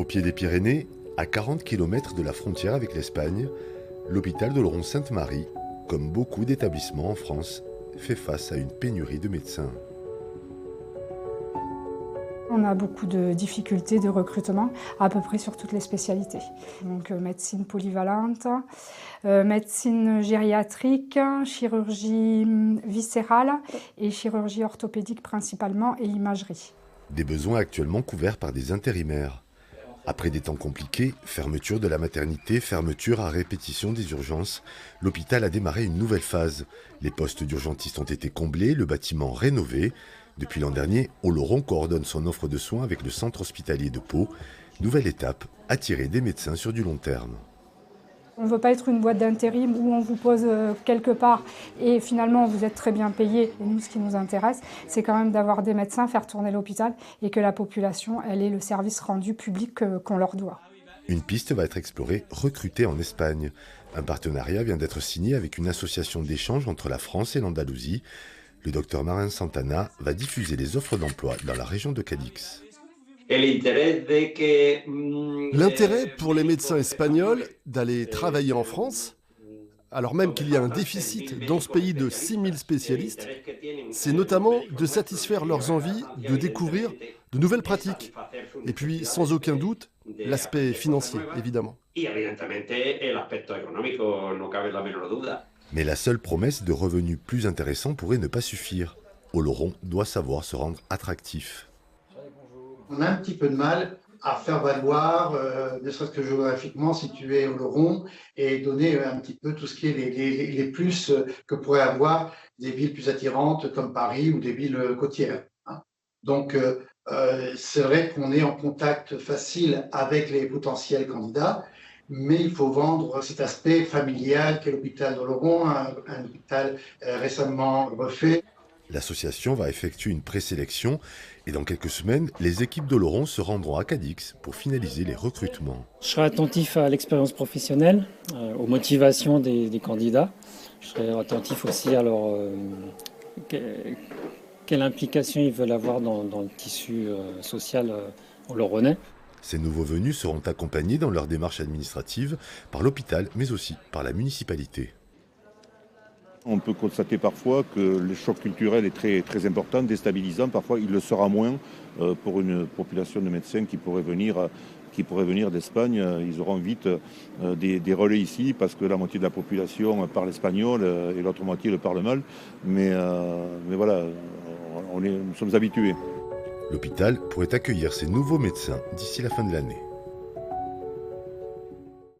Au pied des Pyrénées, à 40 km de la frontière avec l'Espagne, l'hôpital d'Oloron-Sainte-Marie, comme beaucoup d'établissements en France, fait face à une pénurie de médecins. On a beaucoup de difficultés de recrutement, à peu près sur toutes les spécialités. Donc médecine polyvalente, médecine gériatrique, chirurgie viscérale et chirurgie orthopédique principalement et imagerie. Des besoins actuellement couverts par des intérimaires. Après des temps compliqués, fermeture de la maternité, fermeture à répétition des urgences, l'hôpital a démarré une nouvelle phase. Les postes d'urgentistes ont été comblés, le bâtiment rénové. Depuis l'an dernier, Oloron coordonne son offre de soins avec le centre hospitalier de Pau. Nouvelle étape, attirer des médecins sur du long terme. On ne veut pas être une boîte d'intérim où on vous pose quelque part et finalement vous êtes très bien payé. Et nous, ce qui nous intéresse, c'est quand même d'avoir des médecins, faire tourner l'hôpital et que la population, elle ait le service rendu public qu'on leur doit. Une piste va être explorée, recrutée en Espagne. Un partenariat vient d'être signé avec une association d'échange entre la France et l'Andalousie. Le docteur Marin Santana va diffuser les offres d'emploi dans la région de Cadix. L'intérêt pour les médecins espagnols d'aller travailler en France, alors même qu'il y a un déficit dans ce pays de 6000 spécialistes, c'est notamment de satisfaire leurs envies de découvrir de nouvelles pratiques. Et puis, sans aucun doute, l'aspect financier, évidemment. Mais la seule promesse de revenus plus intéressants pourrait ne pas suffire. Oloron doit savoir se rendre attractif. On a un petit peu de mal à faire valoir, ne serait-ce que géographiquement, situer Oloron et donner un petit peu tout ce qui est les plus que pourraient avoir des villes plus attirantes comme Paris ou des villes côtières. Donc, c'est vrai qu'on est en contact facile avec les potentiels candidats, mais il faut vendre cet aspect familial qu'est l'hôpital d'Oloron, un hôpital récemment refait. L'association va effectuer une présélection et dans quelques semaines, les équipes d'Oloron se rendront à Cadix pour finaliser les recrutements. Je serai attentif à l'expérience professionnelle, aux motivations des candidats. Je serai attentif aussi à leur, quelle implication ils veulent avoir dans le tissu social oloronnais. Ces nouveaux venus seront accompagnés dans leur démarche administrative par l'hôpital, mais aussi par la municipalité. On peut constater parfois que le choc culturel est très, très important, déstabilisant. Parfois, il le sera moins pour une population de médecins qui pourrait venir d'Espagne. Ils auront vite des relais ici parce que la moitié de la population parle espagnol et l'autre moitié le parle mal. Mais voilà, nous sommes habitués. L'hôpital pourrait accueillir ces nouveaux médecins d'ici la fin de l'année.